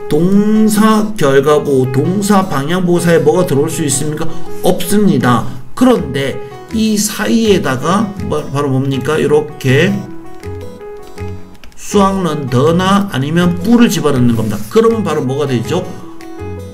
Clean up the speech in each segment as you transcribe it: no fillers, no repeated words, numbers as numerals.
동사 결과보, 동사 방향보 사이에 뭐가 들어올 수 있습니까? 없습니다. 그런데 이 사이에다가 바로 뭡니까? 이렇게 수학론 더나 아니면 뿌를 집어넣는 겁니다. 그러면 바로 뭐가 되죠?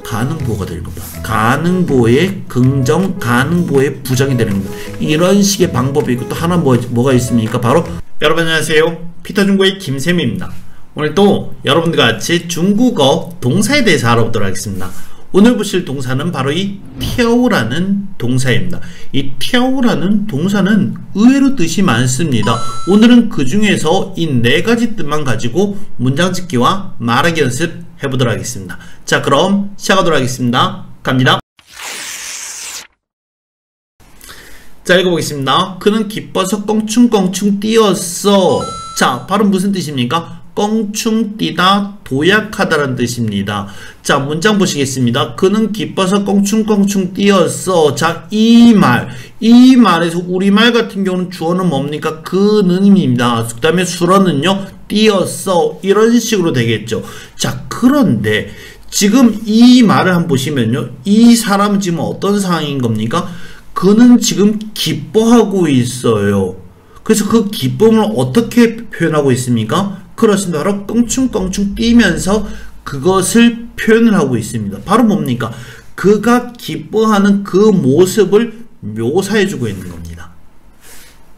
가능보가 될 겁니다. 가능보의 긍정, 가능보의 부정이 되는 겁니다. 이런 식의 방법이 있고 또 하나 뭐가 있습니까? 바로 여러분 안녕하세요. 피터중국어의 김쌤입니다. 오늘 또 여러분들과 같이 중국어 동사에 대해서 알아보도록 하겠습니다. 오늘 보실 동사는 바로 이跳라는 동사입니다. 이跳라는 동사는 의외로 뜻이 많습니다. 오늘은 그 중에서 이 네 가지 뜻만 가지고 문장 짓기와 말하기 연습 해보도록 하겠습니다. 자, 그럼 시작하도록 하겠습니다. 갑니다. 자, 읽어보겠습니다. 그는 기뻐서 껑충껑충 뛰었어. 자, 바로 무슨 뜻입니까? 껑충 뛰다, 도약하다라는 뜻입니다. 자, 문장 보시겠습니다. 그는 기뻐서 껑충껑충 뛰었어. 자, 이 말에서 우리말 같은 경우는 주어는 뭡니까? 그는입니다. 그 다음에 수어는요, 뛰었어. 이런 식으로 되겠죠. 자, 그런데 지금 이 말을 한번 보시면요, 이 사람은 지금 어떤 상황인 겁니까? 그는 지금 기뻐하고 있어요. 그래서 그 기쁨을 어떻게 표현하고 있습니까? 그렇습니다. 바로 껑충껑충 뛰면서 그것을 표현을 하고 있습니다. 바로 뭡니까? 그가 기뻐하는 그 모습을 묘사해주고 있는 겁니다.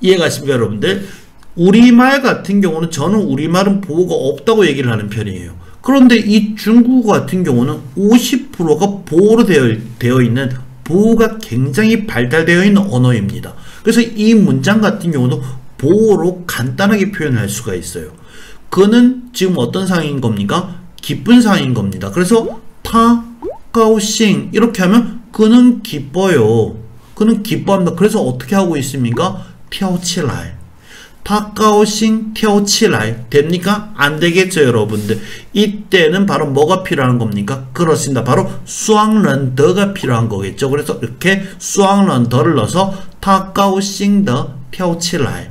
이해가 가십니까, 여러분들? 우리말 같은 경우는 저는 우리말은 보호가 없다고 얘기를 하는 편이에요. 그런데 이 중국어 같은 경우는 50%가 보호로 되어 있는, 보호가 굉장히 발달되어 있는 언어입니다. 그래서 이 문장 같은 경우도 보호로 간단하게 표현할 수가 있어요. 그는 지금 어떤 상황인 겁니까? 기쁜 상황인 겁니다. 그래서 타高兴 이렇게 하면 그는 기뻐요. 그는 기뻐합니다. 그래서 어떻게 하고 있습니까? 跳起来타高兴跳起来됩니까? 안 되겠죠, 여러분들. 이때는 바로 뭐가 필요한 겁니까? 그렇습니다. 바로 수학런 더가 필요한 거겠죠. 그래서 이렇게 수학런 더를 넣어서 타高兴的跳起来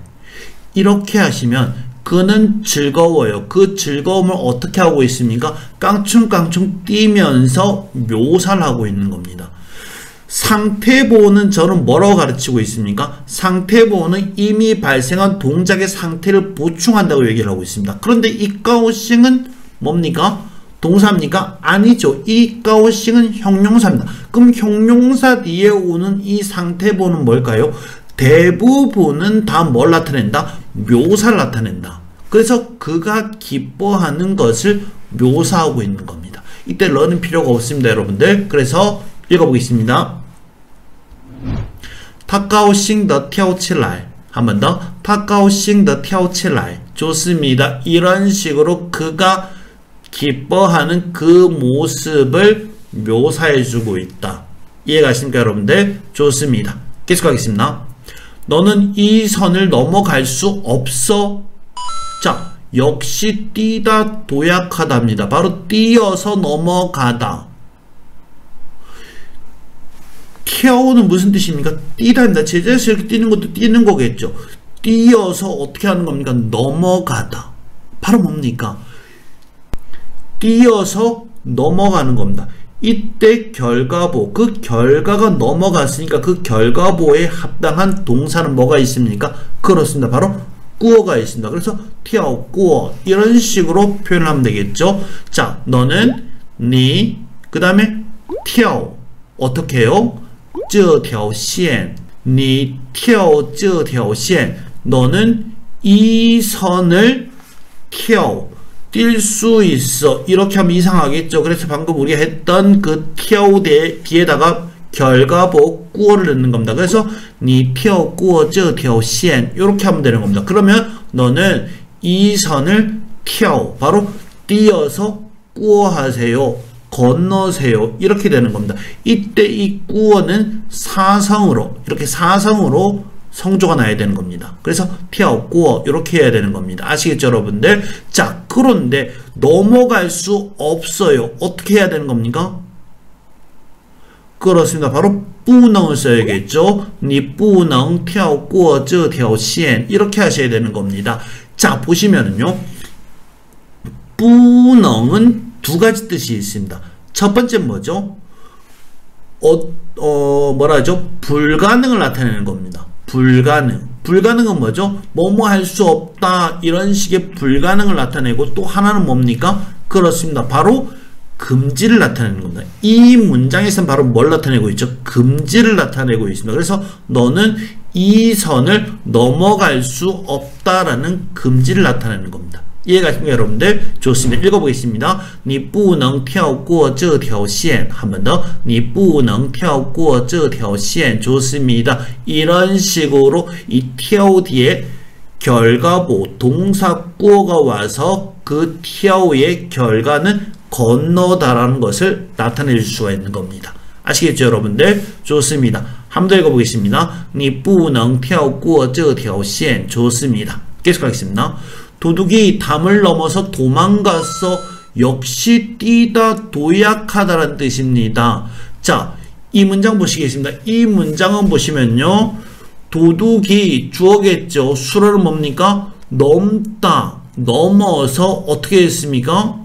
이렇게 하시면 그는 즐거워요. 그 즐거움을 어떻게 하고 있습니까? 깡충깡충 뛰면서 묘사를 하고 있는 겁니다. 상태보호는 저는 뭐라고 가르치고 있습니까? 상태보호는 이미 발생한 동작의 상태를 보충한다고 얘기를 하고 있습니다. 그런데 이 가오싱은 뭡니까? 동사입니까? 아니죠. 이 가오싱은 형용사입니다. 그럼 형용사 뒤에 오는 이 상태보호는 뭘까요? 대부분은 다 뭘 나타낸다? 묘사를 나타낸다. 그래서 그가 기뻐하는 것을 묘사하고 있는 겁니다. 이때 러는 필요가 없습니다, 여러분들. 그래서 읽어보겠습니다. 他高兴地跳起来 한 번 더. 他高兴地跳起来 좋습니다. 이런 식으로 그가 기뻐하는 그 모습을 묘사해주고 있다. 이해가십니까, 여러분들? 좋습니다. 계속하겠습니다. 너는 이 선을 넘어갈 수 없어. 자, 역시 뛰다, 도약하다입니다. 바로 뛰어서 넘어가다.跳는 무슨 뜻입니까? 뛰다입니다. 제자에서 이렇게 뛰는 것도 뛰는 거겠죠. 뛰어서 어떻게 하는 겁니까? 넘어가다. 바로 뭡니까? 뛰어서 넘어가는 겁니다. 이때 결과보, 그 결과가 넘어갔으니까 그 결과보에 합당한 동사는 뭐가 있습니까? 그렇습니다. 바로 꾸어가 있습니다. 그래서 跳过 이런 식으로 표현을 하면 되겠죠. 자, 너는 니, 그 다음에 跳 어떻게 해요? 这条线 니 跳这条线 너는 이 선을 跳뛸 수 있어. 이렇게 하면 이상하겠죠. 그래서 방금 우리가 했던 그 跳 뒤에다가 결과보 꾸어를 넣는 겁니다. 그래서 你跳过这条线 이렇게 하면 되는 겁니다. 그러면 너는 이 선을 跳 바로 뛰어서 꾸어하세요. 건너세요. 이렇게 되는 겁니다. 이때 이 꾸어는 사성으로, 이렇게 사성으로 성조가 나야 되는 겁니다. 그래서 跳过 이렇게 해야 되는 겁니다. 아시겠죠, 여러분들? 자, 그런데 넘어갈 수 없어요. 어떻게 해야 되는 겁니까? 그렇습니다. 바로 不能 써야겠죠. 你不能跳过这条线 이렇게 하셔야 되는 겁니다. 자, 보시면은요. 不能은 두 가지 뜻이 있습니다. 첫 번째 뭐죠? 뭐라 하죠? 불가능을 나타내는 겁니다. 불가능은 뭐죠? 뭐뭐 할 수 없다 이런 식의 불가능을 나타내고 또 하나는 뭡니까? 그렇습니다. 바로 금지를 나타내는 겁니다. 이 문장에서는 바로 뭘 나타내고 있죠? 금지를 나타내고 있습니다. 그래서 너는 이 선을 넘어갈 수 없다라는 금지를 나타내는 겁니다. 이해가십니까 여러분들? 좋습니다. 읽어보겠습니다. 你不能跳过这条线 한 번 더. 你不能跳过这条线 좋습니다. 이런 식으로 이 跳 뒤에 결과보 동사 꾸어가 와서 그 跳의 결과는 건너다라는 것을 나타낼 수가 있는 겁니다. 아시겠죠 여러분들? 좋습니다. 한 번 더 읽어보겠습니다. 你不能跳过这条线 좋습니다. 계속하겠습니다. 도둑이 담을 넘어서 도망갔어. 역시 뛰다 도약하다라는 뜻입니다. 자, 이 문장 보시겠습니다. 이 문장은 보시면요. 도둑이 주어겠죠. 수로는 뭡니까? 넘다, 넘어서 어떻게 했습니까?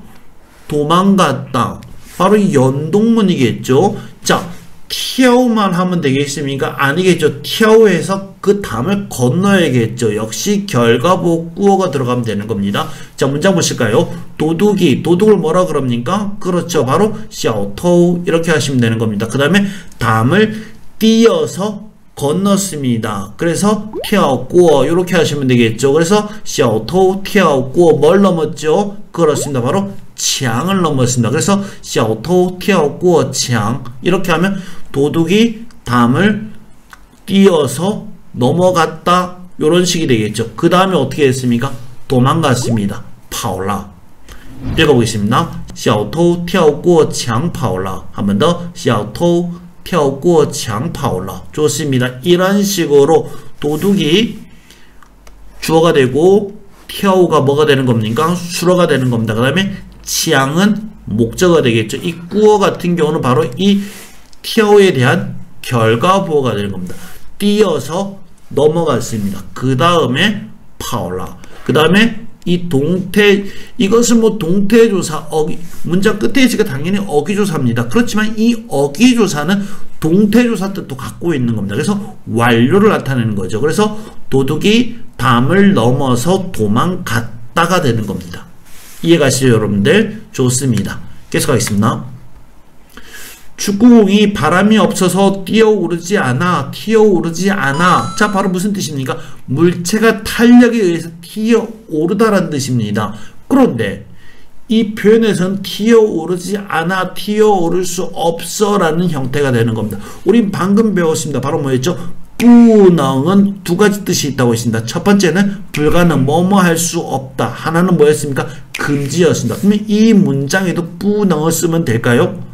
도망갔다. 바로 이 연동문이겠죠. 자, 튀어만 하면 되겠습니까? 아니겠죠. 튀어에서 그 담을 건너야겠죠. 역시 결과보 꾸어가 들어가면 되는 겁니다. 자, 문장 보실까요? 도둑을 뭐라 그럽니까? 그렇죠. 바로 小偷 이렇게 하시면 되는 겁니다. 그 다음에 담을 띄어서 건넜습니다. 그래서 跳过 이렇게 하시면 되겠죠. 그래서 小偷跳过 뭘 넘었죠? 그렇습니다. 바로墙을 넘었습니다. 그래서 小偷跳过墙 이렇게 하면 도둑이 담을 띄어서 넘어갔다 이런 식이 되겠죠. 그 다음에 어떻게 했습니까? 도망갔습니다. 跑了 읽어보겠습니다. 小偷跳过墙跑了 한 번 더. 小偷跳过墙跑了 좋습니다. 이런 식으로 도둑이 주어가 되고 跳가 뭐가 되는 겁니까? 수로가 되는 겁니다. 그 다음에 墙은 목적어가 되겠죠. 이 꾸어 같은 경우는 바로 이 跳에 대한 결과보호가 되는 겁니다. 뛰어서 넘어갔습니다. 그 다음에 跑了 그 다음에 이 동태, 이것은 뭐 동태조사, 문장 끝에 있으니까 당연히 어기조사입니다. 그렇지만 이 어기조사는 동태조사 뜻도 갖고 있는 겁니다. 그래서 완료를 나타내는 거죠. 그래서 도둑이 담을 넘어서 도망갔다가 되는 겁니다. 이해가시죠 여러분들? 좋습니다. 계속하겠습니다. 축구공이 바람이 없어서 튀어오르지 않아. 자, 바로 무슨 뜻입니까? 물체가 탄력에 의해서 튀어오르다라는 뜻입니다. 그런데 이 표현에서는 튀어오르지 않아, 튀어오를 수 없어 라는 형태가 되는 겁니다. 우린 방금 배웠습니다. 바로 뭐였죠? 부능은 두 가지 뜻이 있다고 했습니다. 첫 번째는 불가능, 뭐뭐 할 수 없다. 하나는 뭐였습니까? 금지였습니다. 그러면 이 문장에도 부능을 쓰면 될까요?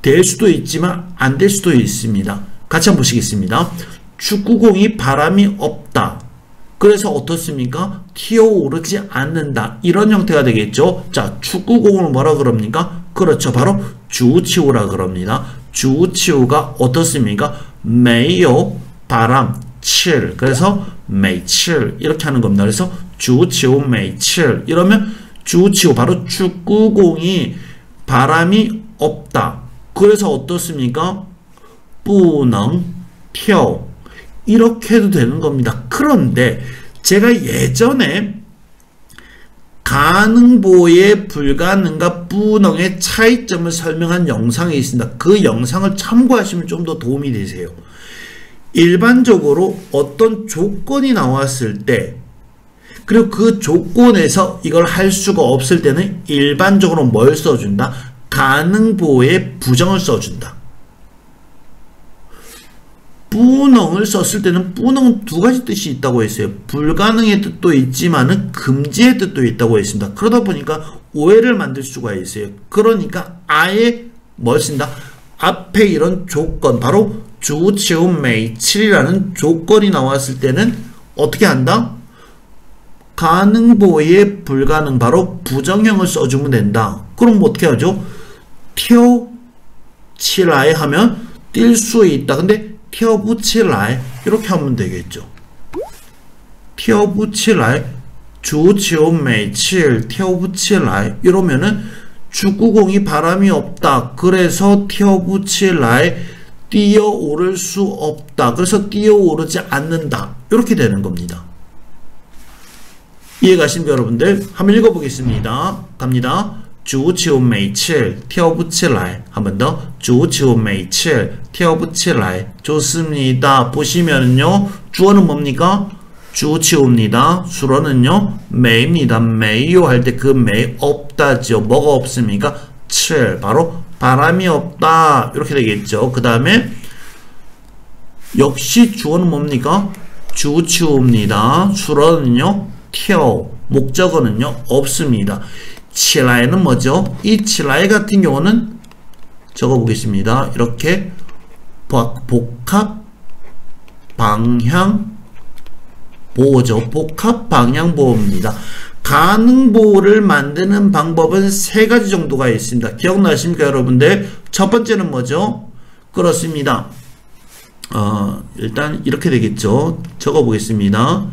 될 수도 있지만 안 될 수도 있습니다. 같이 한번 보시겠습니다. 축구공이 바람이 없다. 그래서 어떻습니까? 튀어오르지 않는다. 이런 형태가 되겠죠. 자, 축구공을 뭐라 그럽니까? 그렇죠. 바로 주치우라 그럽니다. 주치우가 어떻습니까? 没有 바람, 7. 그래서 没7 이렇게 하는 겁니다. 그래서 주치우 没7 이러면 주치우 바로 축구공이 바람이 없다. 그래서 어떻습니까? 不能跳 이렇게 해도 되는 겁니다. 그런데 제가 예전에 가능보의 불가능과 부능의 차이점을 설명한 영상이 있습니다. 그 영상을 참고하시면 좀 더 도움이 되세요. 일반적으로 어떤 조건이 나왔을 때 그리고 그 조건에서 이걸 할 수가 없을 때는 일반적으로 뭘 써준다? 가능보의 부정을 써준다. 부능을 썼을 때는 부능은 두 가지 뜻이 있다고 했어요. 불가능의 뜻도 있지만은 금지의 뜻도 있다고 했습니다. 그러다 보니까 오해를 만들 수가 있어요. 그러니까 아예 뭘 쓴다? 앞에 이런 조건, 바로 주치우 没7이라는 조건이 나왔을 때는 어떻게 한다? 가능보의 불가능, 바로 부정형을 써주면 된다. 그럼 뭐 어떻게 하죠? 跳起来 하면 뛸 수 있다. 근데 跳不起来 이렇게 하면 되겠죠. 跳不起来 주치우 没7 跳不起来 이러면은 축구공이 바람이 없다. 그래서 튀어붙일라에 뛰어오를 수 없다. 그래서 뛰어오르지 않는다. 이렇게 되는 겁니다. 이해가십니까, 여러분들? 한번 읽어보겠습니다. 갑니다. 足球每次跳不起来. 한 번 더. 足球每次跳不起来. 좋습니다. 보시면은요, 주어는 뭡니까? 足球입니다. 수로는요, 매입니다. 매요 할 때 그 매 없다죠. 뭐가 없습니까? 7. 바로 바람이 없다. 이렇게 되겠죠. 그 다음에 역시 주어는 뭡니까? 足球입니다. 수로는요, 跳. 목적어는요, 없습니다. 起来는 뭐죠? 이 起来 같은 경우는 적어보겠습니다. 이렇게 복합 방향 보호죠. 복합 방향 보호입니다. 가능 보호를 만드는 방법은 세 가지 정도가 있습니다. 기억나십니까, 여러분들? 첫 번째는 뭐죠? 그렇습니다. 일단 이렇게 되겠죠. 적어보겠습니다.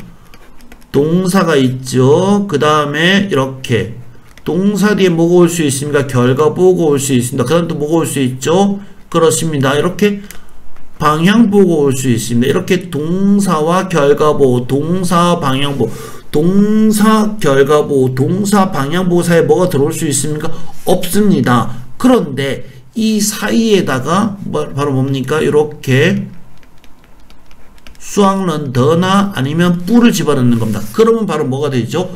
동사가 있죠. 그 다음에 이렇게 동사 뒤에 뭐가 올 수 있습니까? 결과 보호가 올 수 있습니다. 그 다음 또 뭐가 올 수 있죠? 그렇습니다. 이렇게 방향 보호가 올 수 있습니다. 이렇게 동사와 결과 보호, 동사 방향 보호, 동사 결과 보호, 동사 방향 보호 사이에 뭐가 들어올 수 있습니까? 없습니다. 그런데 이 사이에다가 바로 뭡니까? 이렇게 수학는 더나 아니면 뿌를 집어넣는 겁니다. 그러면 바로 뭐가 되죠?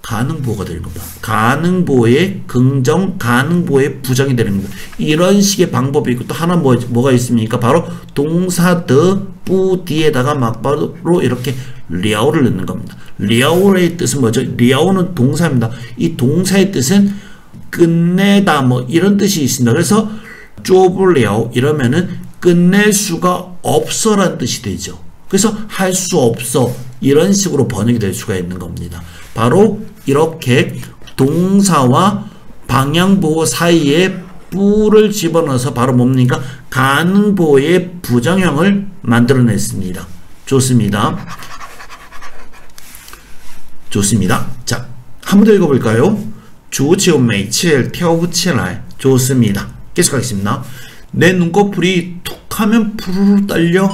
가능보호가 되는 겁니다. 가능보호의 긍정, 가능보호의 부정이 되는 겁니다. 이런 식의 방법이 있고 또 하나 뭐가 있습니까? 바로 동사 더, 뿌 뒤에다가 막바로 이렇게 리아오를 넣는 겁니다. 리아오의 뜻은 뭐죠? 리아오는 동사입니다. 이 동사의 뜻은 끝내다 뭐 이런 뜻이 있습니다. 그래서 쪼블리아오 이러면은 끝낼 수가 없어라는 뜻이 되죠. 그래서 할 수 없어 이런 식으로 번역이 될 수가 있는 겁니다. 바로 이렇게 동사와 방향보호 사이에 뿌를 집어넣어서 바로 뭡니까? 가능보호의 부정형을 만들어냈습니다. 좋습니다. 좋습니다. 자, 한 번 더 읽어볼까요? 足球每次跳不起来. 좋습니다. 계속하겠습니다. 내 눈꺼풀이 툭 하면 푸르르 떨려.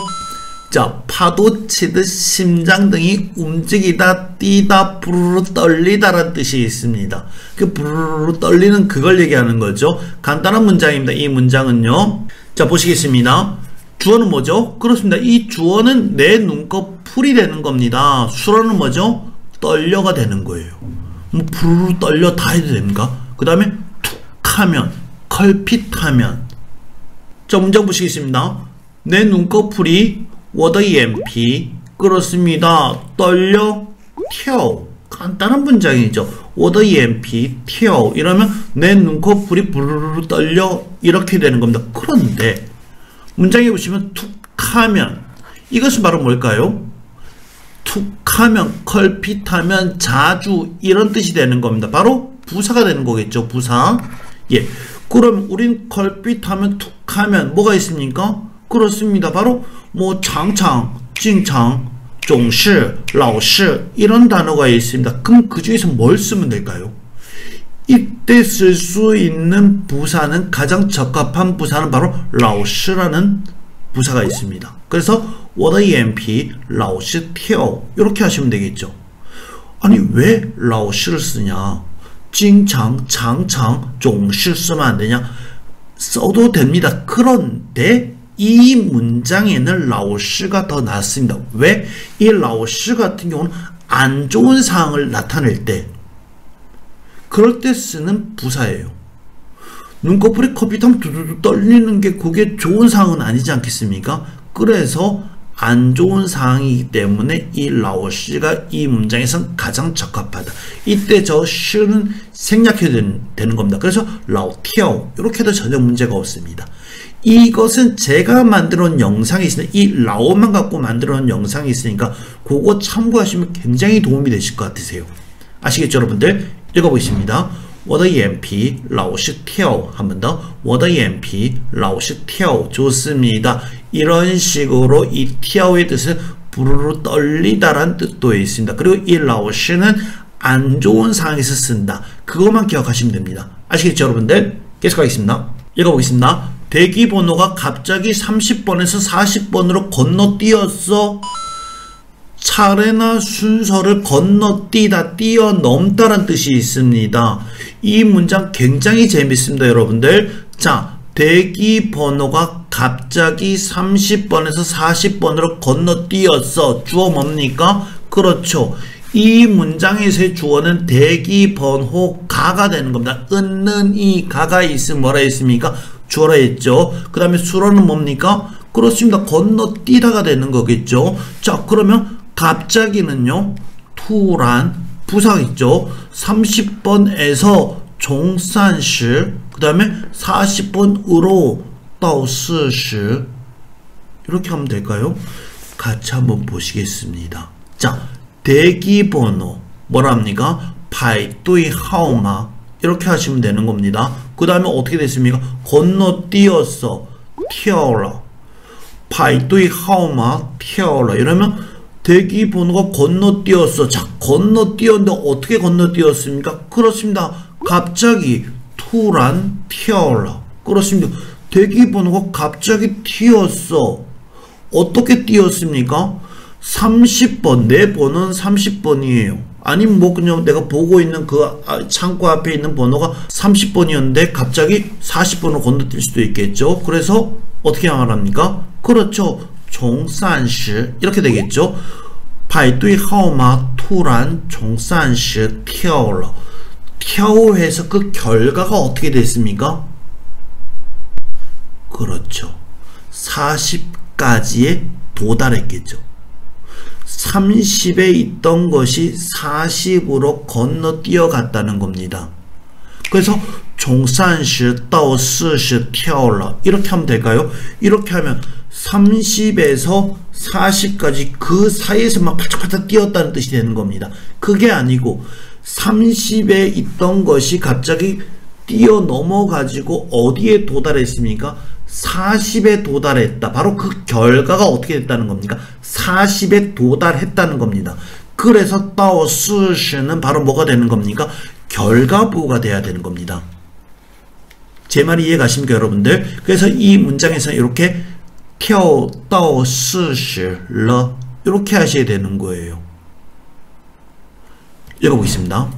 자, 파도 치듯 심장등이 움직이다, 뛰다, 부르르 떨리다라는 뜻이 있습니다. 그 부르르 떨리는 그걸 얘기하는 거죠. 간단한 문장입니다. 이 문장은요. 자, 보시겠습니다. 주어는 뭐죠? 그렇습니다. 이 주어는 내 눈꺼풀이 되는 겁니다. 수로는 뭐죠? 떨려가 되는 거예요. 뭐 부르르 떨려 다 해도 됩니까? 그 다음에 툭 하면, 컬핏하면. 자, 문장 보시겠습니다. 내 눈꺼풀이 我的眼皮 그렇습니다. 떨려, 跳. 간단한 문장이죠. 我的眼皮跳 이러면 내 눈꺼풀이 부르르 떨려 이렇게 되는 겁니다. 그런데 문장에 보시면 툭하면 이것은 바로 뭘까요? 툭하면, 컬핏하면, 자주 이런 뜻이 되는 겁니다. 바로 부사가 되는 거겠죠. 부사. 예. 그럼 우린 컬핏하면, 툭하면 뭐가 있습니까? 그렇습니다. 바로 뭐常常, 经常, 总是, 老是 이런 단어가 있습니다. 그럼 그 중에서 뭘 쓰면 될까요? 이때 쓸 수 있는 부사는 가장 적합한 부사는 바로 老是라는 부사가 있습니다. 그래서 我的眼皮老是跳 이렇게 하시면 되겠죠. 아니 왜 老是를 쓰냐? 经常, 常常, 总是 쓰면 안 되냐? 써도 됩니다. 그런데 이 문장에는 老师가 더 낫습니다. 왜? 이 老师 같은 경우는 안 좋은 상황을 나타낼 때 그럴 때 쓰는 부사예요. 눈꺼풀이 컵이탕 두두두 떨리는 게 그게 좋은 상황은 아니지 않겠습니까? 그래서 안 좋은 상황이기 때문에 이 老师가 이 문장에선 가장 적합하다. 이때 저 시는 생략해야 되는 겁니다. 그래서 老跳 이렇게 해도 전혀 문제가 없습니다. 이것은 제가 만들어 놓은 영상이 있으니까 이 라오만 갖고 만들어 놓은 영상이 있으니까 그거 참고하시면 굉장히 도움이 되실 것 같으세요. 아시겠죠, 여러분들? 읽어보겠습니다. 我的眼皮老是跳 한 번 더. 我的眼皮老是跳 좋습니다. 이런 식으로 이跳의 뜻은 부르르 떨리다라는 뜻도 있습니다. 그리고 이 老师는 안 좋은 상황에서 쓴다. 그것만 기억하시면 됩니다. 아시겠죠, 여러분들? 계속하겠습니다. 읽어보겠습니다. 대기 번호가 갑자기 30번에서 40번으로 건너뛰었어. 차례나 순서를 건너뛰다, 뛰어넘다란 뜻이 있습니다. 이 문장 굉장히 재밌습니다, 여러분들. 자, 대기 번호가 갑자기 30번에서 40번으로 건너뛰었어. 주어 뭡니까? 그렇죠. 이 문장에서의 주어는 대기 번호가가 되는 겁니다. 은는 이 가가 있으면 뭐라 했습니까? 주어라 했죠. 그 다음에 수로는 뭡니까? 그렇습니다. 건너뛰다가 되는 거겠죠. 자, 그러면 갑자기는요, 투란 부사 있죠. 30번에서 종산시, 그 다음에 40번으로 到40 이렇게 하면 될까요? 같이 한번 보시겠습니다. 자, 대기번호 뭐라 합니까? 排队号码 이렇게 하시면 되는 겁니다. 그 다음에 어떻게 됐습니까? 건너뛰었어, 跳了 排队号码跳了 이러면 대기번호가 건너뛰었어. 자, 건너뛰었는데 어떻게 건너뛰었습니까? 그렇습니다. 갑자기 투란 튀어라. 그렇습니다. 대기번호가 갑자기 튀었어. 어떻게 튀었습니까? 30번, 내 번호는 30번이에요. 아니면 뭐 그냥 내가 보고 있는 그 창고 앞에 있는 번호가 30번이었는데 갑자기 40번으로 건너뛸 수도 있겠죠. 그래서 어떻게 말합니까? 그렇죠. 从30 이렇게 되겠죠. 排队号码突然从30跳了.跳해서 그 결과가 어떻게 됐습니까? 그렇죠. 40까지에 도달했겠죠. 30에 있던 것이 40으로 건너뛰어 갔다는 겁니다. 그래서 从30到40跳了 이렇게 하면 될까요? 이렇게 하면 30에서 40까지 그 사이에서 막 팔짝팔짝 뛰었다는 뜻이 되는 겁니다. 그게 아니고 30에 있던 것이 갑자기 뛰어넘어 가지고 어디에 도달했습니까? 40에 도달했다. 바로 그 결과가 어떻게 됐다는 겁니까? 40에 도달했다는 겁니다. 그래서 到40는 바로 뭐가 되는 겁니까? 결과부호가 돼야 되는 겁니다. 제 말이 이해가십니까, 여러분들? 그래서 이 문장에서 이렇게 跳到40了 이렇게 하셔야 되는 거예요. 읽어보겠습니다.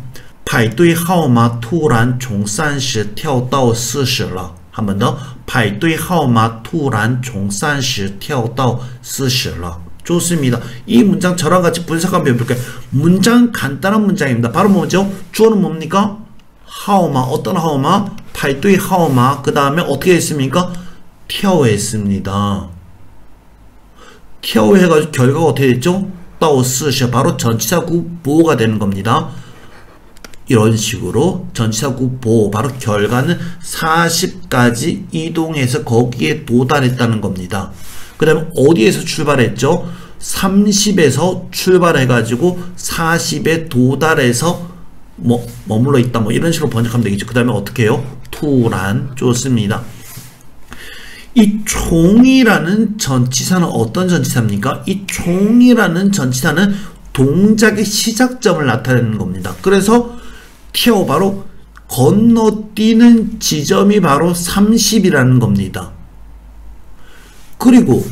排队号码突然从30跳到40了. 한 번 더. 排队号码突然从30跳到40了. 좋습니다. 이 문장 저랑 같이 분석 한번 해볼까요? 문장 간단한 문장입니다. 바로 뭐죠? 주어는 뭡니까? 하오마. 어떤 하오마? 排队号码. 그 다음에 어떻게 했습니까? 跳했습니다. 跳해가지고 결과가 어떻게 됐죠? 到40 바로 전치사구 보호가 되는 겁니다. 이런 식으로 전치사구 보호 바로 결과는 40까지 이동해서 거기에 도달했다는 겁니다. 그 다음에 어디에서 출발했죠? 30에서 출발해가지고 40에 도달해서 머물러 있다 이런 식으로 번역하면 되겠죠. 그 다음에 어떻게 해요? 투란. 좋습니다. 이 총이라는 전치사는 어떤 전치사입니까? 이 총이라는 전치사는 동작의 시작점을 나타내는 겁니다. 그래서 튀어 바로 건너뛰는 지점이 바로 30이라는 겁니다. 그리고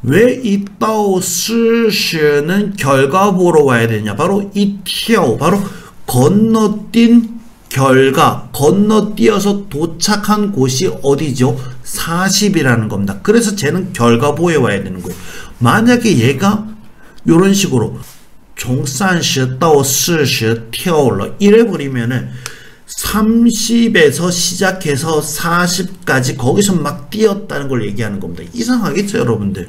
왜 이 到40는 결과 보러 와야 되냐? 바로 이 튀어 바로 건너뛴 결과, 건너뛰어서 도착한 곳이 어디죠? 40이라는 겁니다. 그래서 쟤는 결과보에 와야 되는 거예요. 만약에 얘가 이런 식으로 从30到40跳了 이래버리면은 30에서 시작해서 40까지 거기서 막 뛰었다는 걸 얘기하는 겁니다. 이상하겠죠, 여러분들?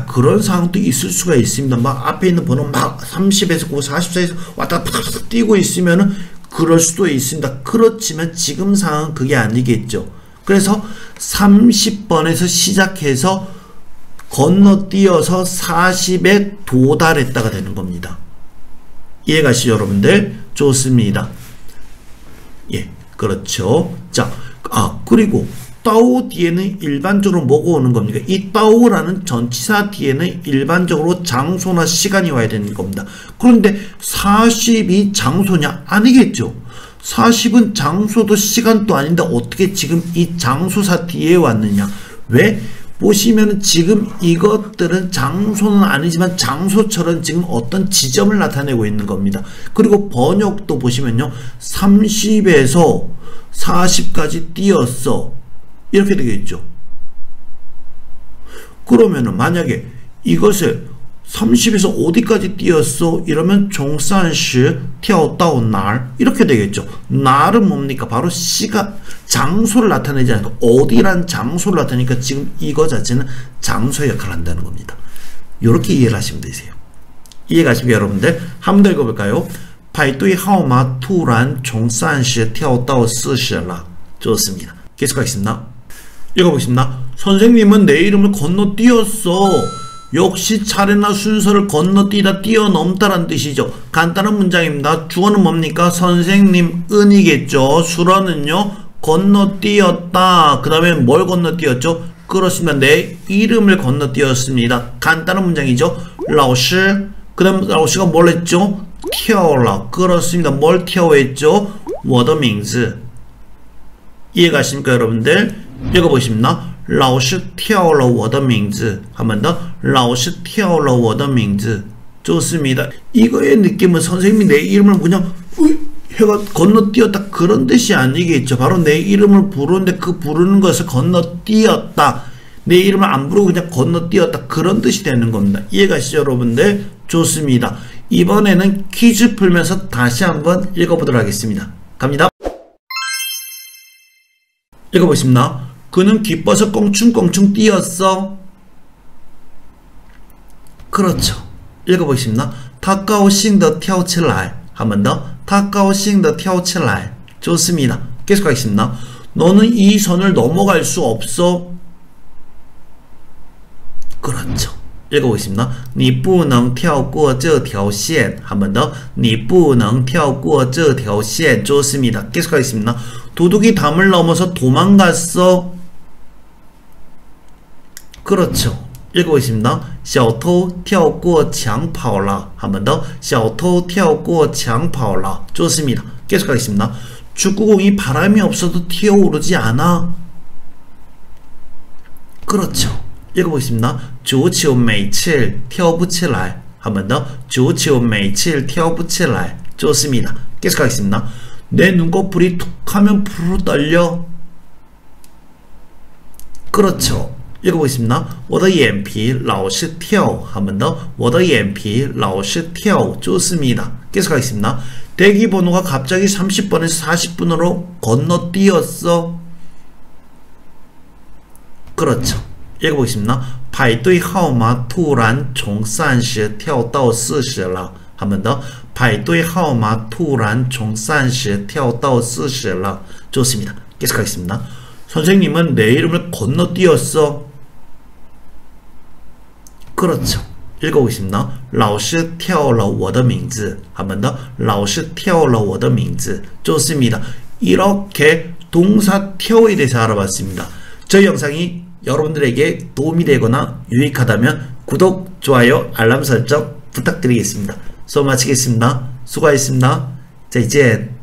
그런 상황도 있을 수가 있습니다. 막 앞에 있는 번호 막 30에서 40 사이에서 왔다 갔다 뛰고 있으면은 그럴 수도 있습니다. 그렇지만 지금 상황은 그게 아니겠죠. 그래서 30번에서 시작해서 건너뛰어서 40에 도달했다가 되는 겁니다. 이해가시죠, 여러분들? 좋습니다. 예, 그렇죠. 자, 그리고 따오 뒤에는 일반적으로 뭐가 오는 겁니까? 이 따오라는 전치사 뒤에는 일반적으로 장소나 시간이 와야 되는 겁니다. 그런데 40이 장소냐? 아니겠죠. 40은 장소도 시간도 아닌데 어떻게 지금 이 장소사 뒤에 왔느냐? 왜? 보시면 지금 이것들은 장소는 아니지만 장소처럼 지금 어떤 지점을 나타내고 있는 겁니다. 그리고 번역도 보시면요. 30에서 40까지 띄었어. 이렇게 되겠죠. 그러면은 만약에 이것을 30에서 어디까지 띄었어? 이러면 종산시跳到 날 이렇게 되겠죠. 날은 뭡니까? 바로 시간, 장소를 나타내지 않고 어디란 장소를 나타내니까 지금 이거 자체는 장소의 역할을 한다는 겁니다. 이렇게 이해를 하시면 되세요. 이해가시면 여러분들 한번 더 읽어볼까요? 排队号码突然从30跳到40了. 좋습니다. 계속하겠습니다. 읽어보겠습니다. 선생님은 내 이름을 건너뛰었어. 역시 차례나 순서를 건너뛰다 뛰어넘다란 뜻이죠. 간단한 문장입니다. 주어는 뭡니까? 선생님 은이겠죠. 수어는요 건너뛰었다. 그 다음에 뭘 건너뛰었죠? 그렇습니다. 내 이름을 건너뛰었습니다. 간단한 문장이죠. 老师 그 다음 老师가 뭘 했죠? 跳了. 그렇습니다. 뭘 跳 했죠? 我的名字 이해가십니까 여러분들? 읽어보십니다. 老师跳了我的名字 한 번 더. 老师跳了我的名字 좋습니다. 이거의 느낌은 선생님이 내 이름을 그냥 해가 건너뛰었다 그런 뜻이 아니겠죠. 바로 내 이름을 부르는데 그 부르는 것을 건너뛰었다. 내 이름을 안 부르고 그냥 건너뛰었다 그런 뜻이 되는 겁니다. 이해가시죠 여러분들? 좋습니다. 이번에는 퀴즈 풀면서 다시 한번 읽어보도록 하겠습니다. 갑니다. 읽어보십니다. 그는 기뻐서 껑충껑충 뛰었어. 그렇죠. 읽어보십니다. 他高兴地跳起来 한 번 더. 他高兴地跳起来 좋습니다. 계속하겠습니다. 너는 이 선을 넘어갈 수 없어. 그렇죠. 읽어보겠습니다. 你不能跳过这条线 한 번 더. 你不能跳过这条线 좋습니다. 계속하겠습니다. 도둑이 담을 넘어서 도망갔어. 그렇죠. 읽어보겠습니다. 小偷跳过墙跑了 한 번 더. 小偷跳过墙跑了 좋습니다. 계속하겠습니다. 축구공이 바람이 없어도 튀어오르지 않아. 그렇죠. 읽어보겠습니다. 足球每次跳不起来 한 번 더. 足球每次跳不起来 좋습니다. 계속하겠습니다. 내 눈꺼풀이 툭 하면 푸르르 떨려. 그렇죠. 읽어보겠습니다. 我的眼皮老是跳 한 번 더. 我的眼皮老是跳 좋습니다. 계속하겠습니다. 대기번호가 갑자기 30번에서 40분으로 건너뛰었어. 그렇죠. 읽어보겠습니다. 排队号码突然从30跳到40了 한 번 더. 排队号码突然从30跳到40了 좋습니다. 계속하겠습니다. 선생님은 내 이름을 건너뛰었어. 그렇죠. 읽어보겠습니다. 老师跳了我的名字 한 번 더. 老师跳了我的名字 좋습니다. 이렇게 동사 跳에 대해서 알아봤습니다. 저희 영상이 여러분들에게 도움이 되거나 유익하다면 구독, 좋아요, 알람 설정 부탁드리겠습니다. 수업 마치겠습니다. 수고하셨습니다. 再见